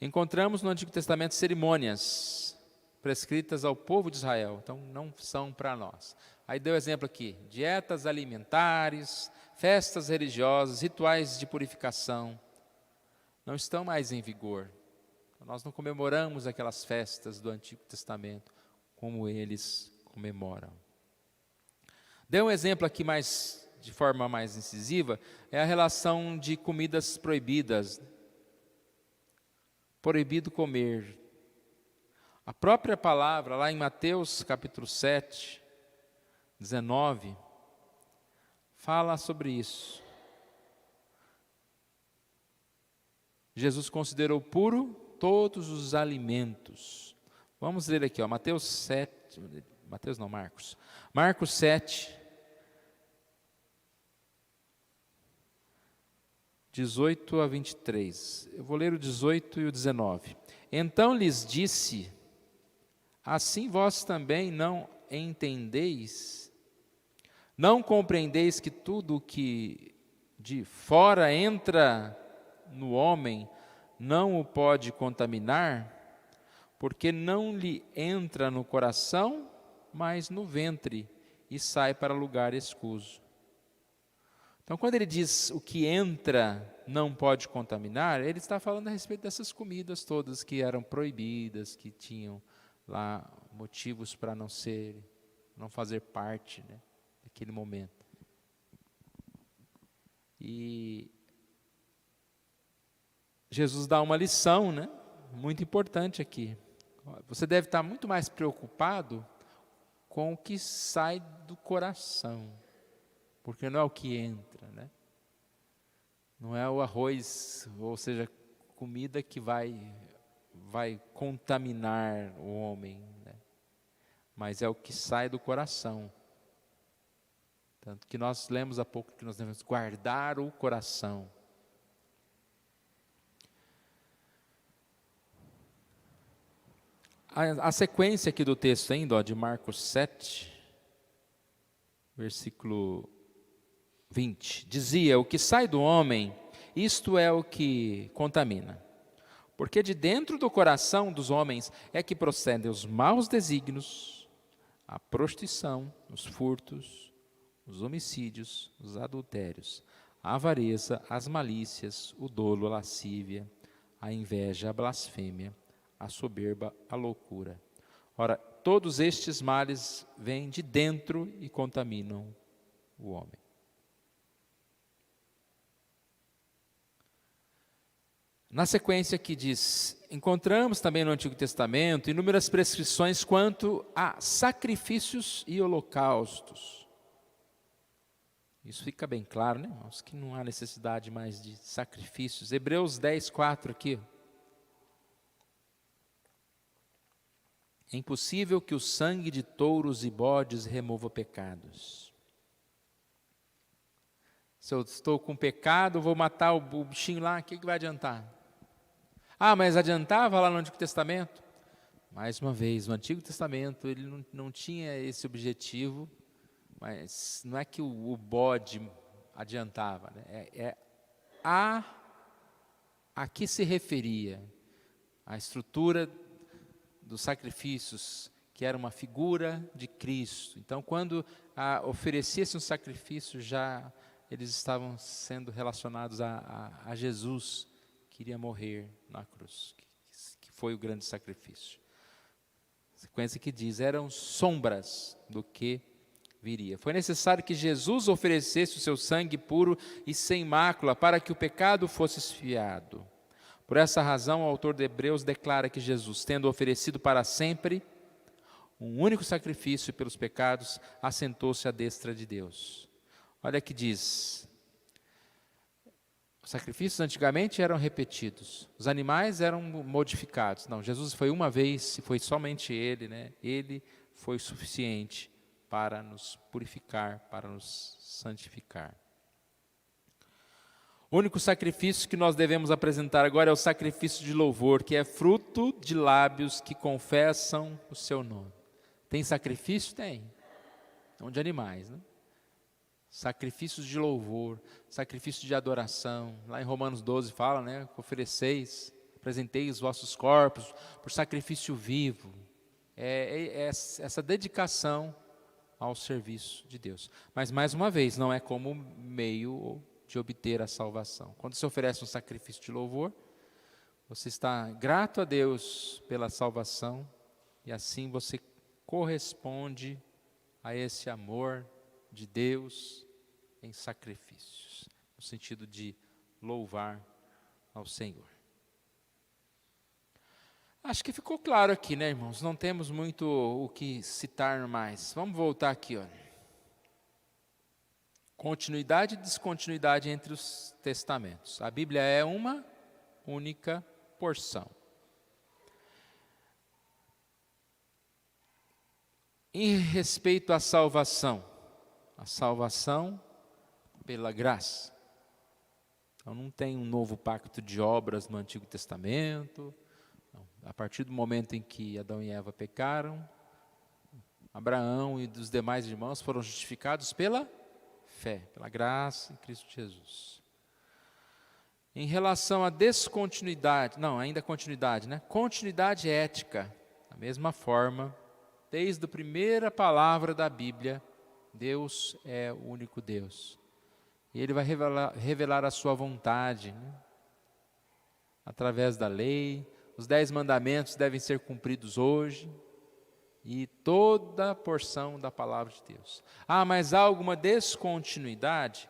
Encontramos no Antigo Testamento cerimônias prescritas ao povo de Israel, então não são para nós. Aí deu exemplo aqui, dietas alimentares, festas religiosas, rituais de purificação, não estão mais em vigor. Nós não comemoramos aquelas festas do Antigo Testamento como eles comemoram. Dei um exemplo aqui de forma mais incisiva, é a relação de comidas proibidas. Proibido comer. A própria palavra, lá em Mateus capítulo 7, 19, fala sobre isso. Jesus considerou puro todos os alimentos. Vamos ler aqui, Marcos 7, 18 a 23. Eu vou ler o 18 e o 19. Então lhes disse: assim vós também não entendeis? Não compreendeis que tudo o que de fora entra no homem não o pode contaminar? Porque não lhe entra no coração, mas no ventre, e sai para lugar escuso. Então, quando ele diz o que entra não pode contaminar, ele está falando a respeito dessas comidas todas que eram proibidas, que tinham lá motivos para não fazer parte, né, daquele momento. E Jesus dá uma lição, né, muito importante aqui. Você deve estar muito mais preocupado com o que sai do coração, porque não é o que entra, né? Não é o arroz, ou seja, comida que vai contaminar o homem, né? Mas é o que sai do coração. Tanto que nós lemos há pouco que nós devemos guardar o coração. A sequência aqui do texto ainda, de Marcos 7, versículo 20, dizia: o que sai do homem, isto é o que contamina. Porque de dentro do coração dos homens é que procedem os maus desígnios, a prostituição, os furtos, os homicídios, os adultérios, a avareza, as malícias, o dolo, a lascívia, a inveja, a blasfêmia, a soberba, a loucura. Ora, todos estes males vêm de dentro e contaminam o homem. Na sequência que diz, encontramos também no Antigo Testamento inúmeras prescrições quanto a sacrifícios e holocaustos. Isso fica bem claro, né, irmãos, que não há necessidade mais de sacrifícios. Hebreus 10, 4 aqui. É impossível que o sangue de touros e bodes remova pecados. Se eu estou com pecado, vou matar o bichinho lá, o que vai adiantar? Ah, mas adiantava lá no Antigo Testamento? Mais uma vez, no Antigo Testamento ele não tinha esse objetivo, mas não é que o bode adiantava, né? A que se referia a estrutura dos sacrifícios, que era uma figura de Cristo. Então, quando oferecia-se um sacrifício, já eles estavam sendo relacionados a Jesus, que iria morrer na cruz, que foi o grande sacrifício. A sequência que diz, eram sombras do que viria. Foi necessário que Jesus oferecesse o seu sangue puro e sem mácula, para que o pecado fosse expiado. Por essa razão, o autor de Hebreus declara que Jesus, tendo oferecido para sempre um único sacrifício pelos pecados, assentou-se à destra de Deus. Olha que diz, os sacrifícios antigamente eram repetidos, os animais eram modificados. Não, Jesus foi uma vez, e foi somente Ele, né? Ele foi suficiente para nos purificar, para nos santificar. O único sacrifício que nós devemos apresentar agora é o sacrifício de louvor, que é fruto de lábios que confessam o seu nome. Tem sacrifício? Tem. Não de animais, né? Sacrifícios de louvor, sacrifício de adoração. Lá em Romanos 12 fala, né? Apresentei os vossos corpos por sacrifício vivo. É essa dedicação ao serviço de Deus. Mas, mais uma vez, não é como meio de obter a salvação. Quando se oferece um sacrifício de louvor, você está grato a Deus pela salvação, e assim você corresponde a esse amor de Deus em sacrifícios, no sentido de louvar ao Senhor. Acho que ficou claro aqui, né, irmãos? Não temos muito o que citar mais. Vamos voltar aqui, ó. Continuidade e descontinuidade entre os testamentos. A Bíblia é uma única porção. Em respeito à salvação, a salvação pela graça. Então não tem um novo pacto de obras no Antigo Testamento. Não. A partir do momento em que Adão e Eva pecaram, Abraão e os demais irmãos foram justificados pela fé, pela graça em Cristo Jesus. Em relação à descontinuidade, não, ainda continuidade, né? Continuidade ética, da mesma forma, desde a primeira palavra da Bíblia, Deus é o único Deus. E Ele vai revelar a sua vontade, né? Através da lei. Os 10 mandamentos devem ser cumpridos hoje. E toda a porção da palavra de Deus. Ah, mas há alguma descontinuidade?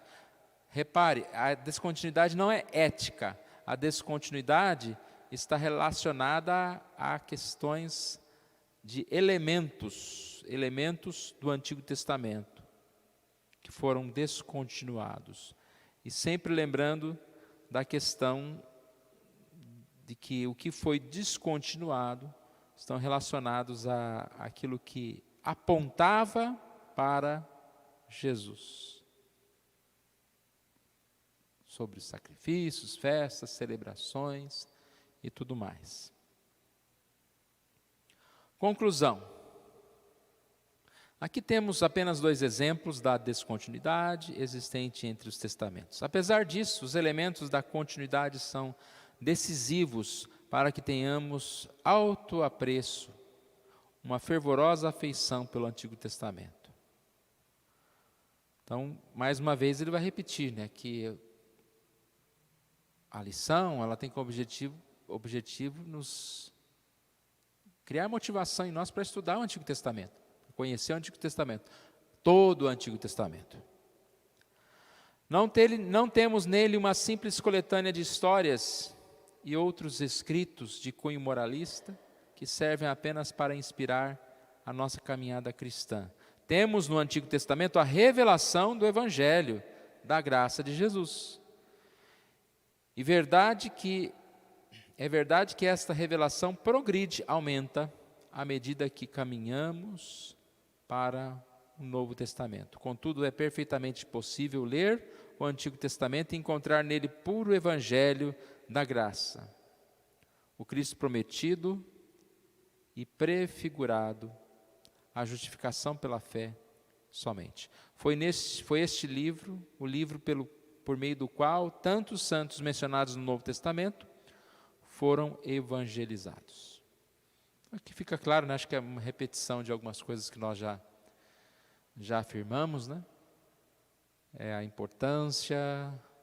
Repare, a descontinuidade não é ética. A descontinuidade está relacionada a questões de elementos do Antigo Testamento, que foram descontinuados. E sempre lembrando da questão de que o que foi descontinuado estão relacionados a aquilo que apontava para Jesus. Sobre sacrifícios, festas, celebrações e tudo mais. Conclusão. Aqui temos apenas 2 exemplos da descontinuidade existente entre os testamentos. Apesar disso, os elementos da continuidade são decisivos para que tenhamos alto apreço, uma fervorosa afeição pelo Antigo Testamento. Então, mais uma vez ele vai repetir, né, que a lição, ela tem como objetivo nos criar motivação em nós para estudar o Antigo Testamento, conhecer o Antigo Testamento, todo o Antigo Testamento. Não temos nele uma simples coletânea de histórias e outros escritos de cunho moralista que servem apenas para inspirar a nossa caminhada cristã. Temos no Antigo Testamento a revelação do Evangelho, da graça de Jesus. E é verdade que esta revelação progride, aumenta, à medida que caminhamos para o Novo Testamento. Contudo, é perfeitamente possível ler o Antigo Testamento e encontrar nele puro Evangelho da graça, o Cristo prometido e prefigurado, a justificação pela fé somente. Foi este livro, o livro por meio do qual tantos santos mencionados no Novo Testamento foram evangelizados. Aqui fica claro, né? Acho que é uma repetição de algumas coisas que nós já afirmamos, né? É a importância,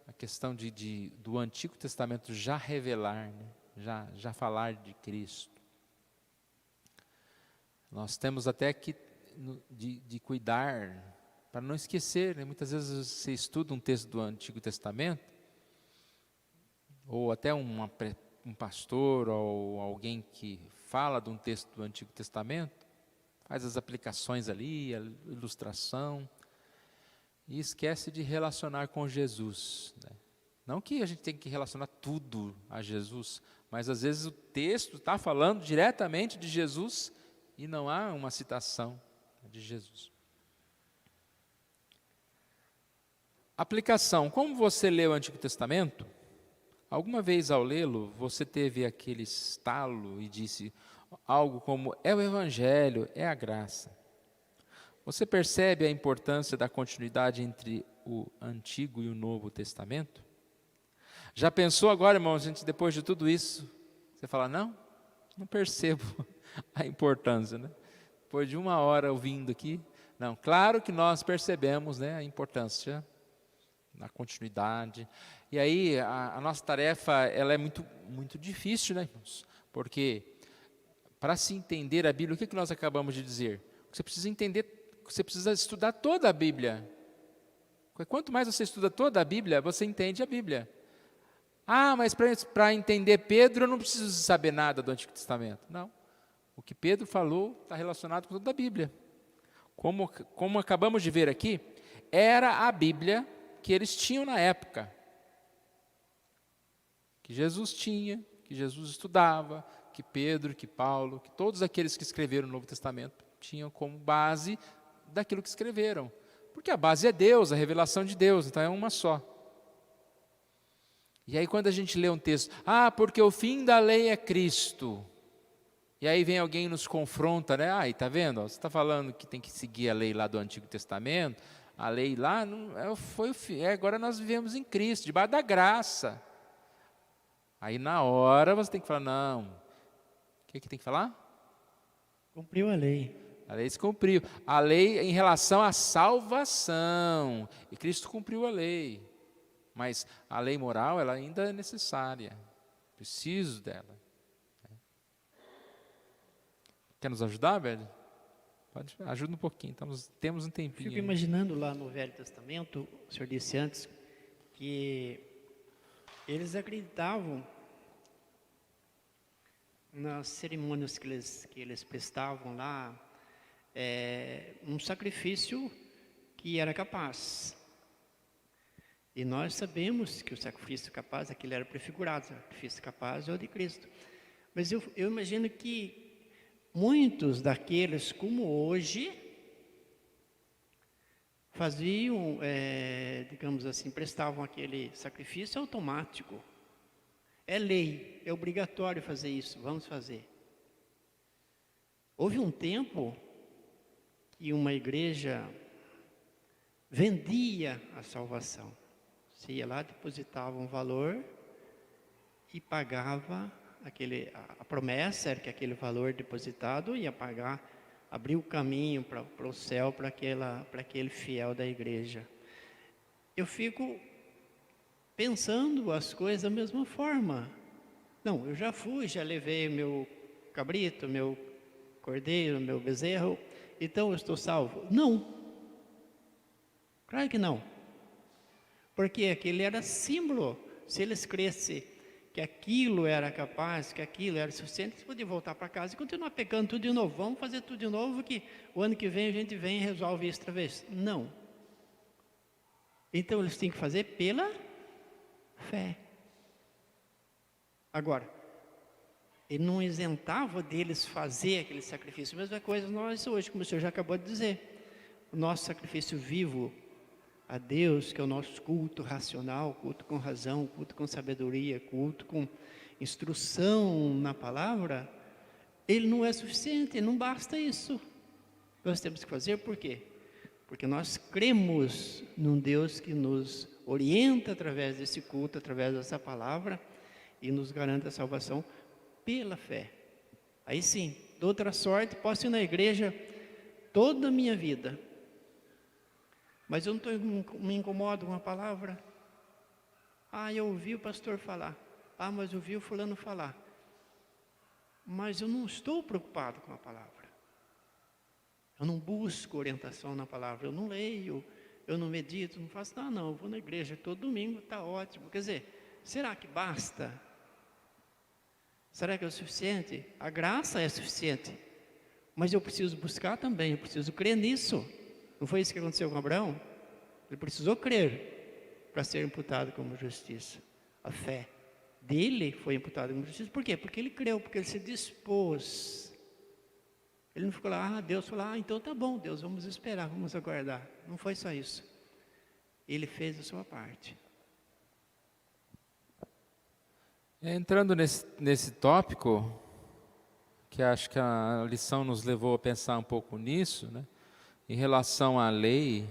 a questão do Antigo Testamento já revelar, né? já falar de Cristo. Nós temos até que de cuidar, para não esquecer, né? Muitas vezes você estuda um texto do Antigo Testamento, ou até um pastor ou alguém que fala de um texto do Antigo Testamento, faz as aplicações ali, a ilustração, e esquece de relacionar com Jesus, né? Não que a gente tem que relacionar tudo a Jesus, mas às vezes o texto está falando diretamente de Jesus e não há uma citação de Jesus. Aplicação. Como você lê o Antigo Testamento, alguma vez ao lê-lo, você teve aquele estalo e disse algo como, é o Evangelho, é a graça. Você percebe a importância da continuidade entre o Antigo e o Novo Testamento? Já pensou agora, irmãos, gente, depois de tudo isso, você fala, não percebo a importância, né? Depois de 1 hora ouvindo aqui, não, claro que nós percebemos, né, a importância da continuidade. E aí a nossa tarefa, ela é muito, muito difícil, né, irmãos? Porque para se entender a Bíblia, o que nós acabamos de dizer? Você precisa entender, você precisa estudar toda a Bíblia. Quanto mais você estuda toda a Bíblia, você entende a Bíblia. Ah, mas para entender Pedro, eu não preciso saber nada do Antigo Testamento. Não. O que Pedro falou está relacionado com toda a Bíblia. Como acabamos de ver aqui, era a Bíblia que eles tinham na época. Que Jesus tinha, que Jesus estudava, que Pedro, que Paulo, que todos aqueles que escreveram o Novo Testamento tinham como base daquilo que escreveram. Porque a base é Deus, a revelação de Deus, então é uma só. E aí quando a gente lê um texto, porque o fim da lei é Cristo. E aí vem alguém e nos confronta, né? E está vendo? Você está falando que tem que seguir a lei lá do Antigo Testamento, a lei lá não, foi o fim. Agora nós vivemos em Cristo, debaixo da graça. Aí na hora você tem que falar, não. O que tem que falar? Cumpriu a lei. A lei se cumpriu. A lei em relação à salvação. E Cristo cumpriu a lei. Mas a lei moral, ela ainda é necessária. Preciso dela. Quer nos ajudar, velho? Ajuda um pouquinho. Temos um tempinho. Fico imaginando lá no Velho Testamento, o senhor disse antes, que eles acreditavam nas cerimônias que eles prestavam lá, um sacrifício que era capaz. E nós sabemos que o sacrifício capaz, aquele era prefigurado, o sacrifício capaz é o de Cristo. Mas eu imagino que muitos daqueles, como hoje, faziam, digamos assim, prestavam aquele sacrifício automático. É lei, é obrigatório fazer isso, vamos fazer. Houve um tempo que uma igreja vendia a salvação. Você ia lá, depositava um valor e pagava a promessa era que aquele valor depositado ia pagar, abrir o caminho para o céu para aquele fiel da igreja. Eu fico pensando as coisas da mesma forma. Não, eu já levei meu cabrito, meu cordeiro, meu bezerro, então eu estou salvo. Não, claro que não, porque aquele era símbolo. Se eles crescem que aquilo era capaz, que aquilo era suficiente, eles podiam voltar para casa e continuar pecando tudo de novo. Vamos fazer tudo de novo, que o ano que vem a gente vem e resolve isso outra vez. Não. Então eles têm que fazer pela fé. Agora, ele não isentava deles fazer aquele sacrifício. A mesma coisa nós hoje, como o senhor já acabou de dizer. O nosso sacrifício vivo a Deus, que é o nosso culto racional, culto com razão, culto com sabedoria, culto com instrução na palavra, ele não é suficiente, não basta isso. Nós temos que fazer por quê? Porque nós cremos num Deus que nos orienta através desse culto, através dessa palavra, e nos garante a salvação pela fé. Aí sim, de outra sorte, posso ir na igreja toda a minha vida, mas eu não me incomodo com a palavra. Eu ouvi o pastor falar. Mas eu ouvi o fulano falar. Mas eu não estou preocupado com a palavra. Eu não busco orientação na palavra. Eu não leio, eu não medito, não faço nada não. Eu vou na igreja todo domingo, está ótimo. Quer dizer, será que basta? Será que é o suficiente? A graça é suficiente. Mas eu preciso buscar também, eu preciso crer nisso. Não foi isso que aconteceu com Abraão? Ele precisou crer para ser imputado como justiça. A fé dele foi imputada como justiça. Por quê? Porque ele creu, porque ele se dispôs. Ele não ficou lá, Deus falou, então tá bom, Deus, vamos esperar, vamos aguardar. Não foi só isso. Ele fez a sua parte. Entrando nesse tópico, que acho que a lição nos levou a pensar um pouco nisso, né? Em relação à lei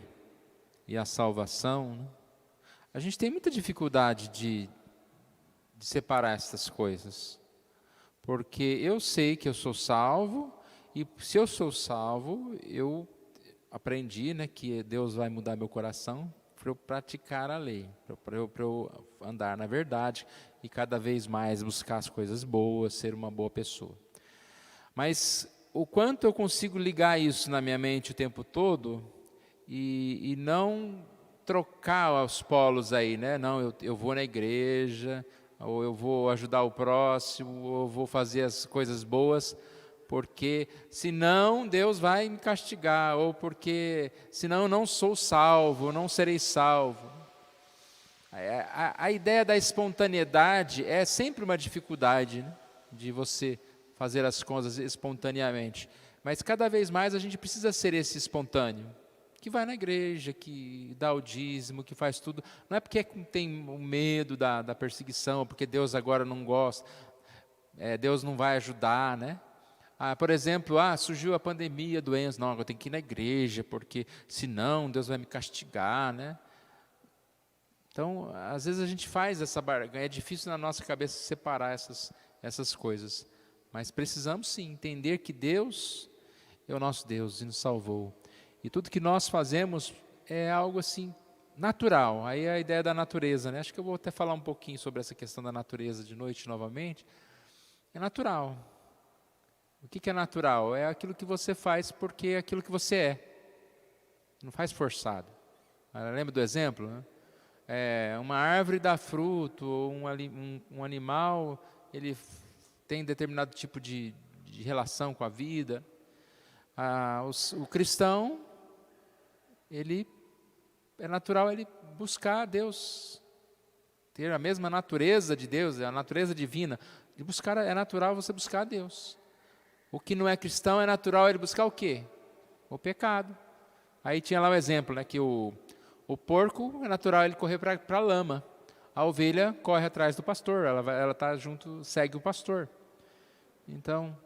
e à salvação, né? A gente tem muita dificuldade de separar essas coisas, porque eu sei que eu sou salvo, e se eu sou salvo, eu aprendi, né, que Deus vai mudar meu coração para eu praticar a lei, para eu andar na verdade, e cada vez mais buscar as coisas boas, ser uma boa pessoa. Mas o quanto eu consigo ligar isso na minha mente o tempo todo e não trocar os polos aí, né? Não, eu vou na igreja, ou eu vou ajudar o próximo, ou eu vou fazer as coisas boas, porque senão Deus vai me castigar, ou porque senão eu não sou salvo, eu não serei salvo. A ideia da espontaneidade é sempre uma dificuldade, né? De você fazer as coisas espontaneamente. Mas cada vez mais a gente precisa ser esse espontâneo, que vai na igreja, que dá o dízimo, que faz tudo. Não é porque tem o medo da perseguição, porque Deus agora não gosta, Deus não vai ajudar, né? Por exemplo, surgiu a pandemia, doença, não, agora eu tenho que ir na igreja, porque senão Deus vai me castigar, né? Então, às vezes a gente faz essa barganha, é difícil na nossa cabeça separar essas coisas. Mas precisamos sim entender que Deus é o nosso Deus e nos salvou. E tudo que nós fazemos é algo assim, natural. Aí é a ideia da natureza, né? Acho que eu vou até falar um pouquinho sobre essa questão da natureza de noite novamente. É natural. O que é natural? É aquilo que você faz porque é aquilo que você é. Não faz forçado. Lembra do exemplo, né? Uma árvore dá fruto, ou um animal, ele tem determinado tipo de relação com a vida. O cristão, é natural ele buscar Deus, ter a mesma natureza de Deus, a natureza divina. É natural você buscar a Deus. O que não é cristão é natural ele buscar o quê? O pecado. Aí tinha lá o exemplo, né, que o porco é natural ele correr para a lama. A ovelha corre atrás do pastor, ela está junto, segue o pastor. Então,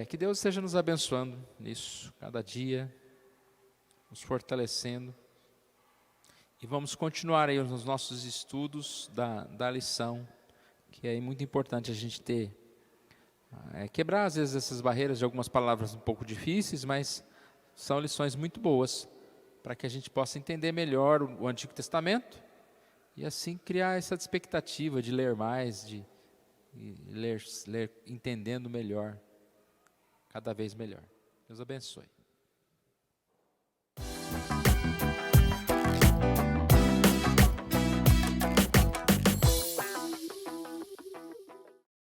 que Deus esteja nos abençoando nisso, cada dia, nos fortalecendo. E vamos continuar aí nos nossos estudos da lição, que é muito importante a gente ter, quebrar às vezes essas barreiras de algumas palavras um pouco difíceis, mas são lições muito boas, para que a gente possa entender melhor o Antigo Testamento, e assim criar essa expectativa de ler mais, de ler entendendo melhor, cada vez melhor. Deus abençoe.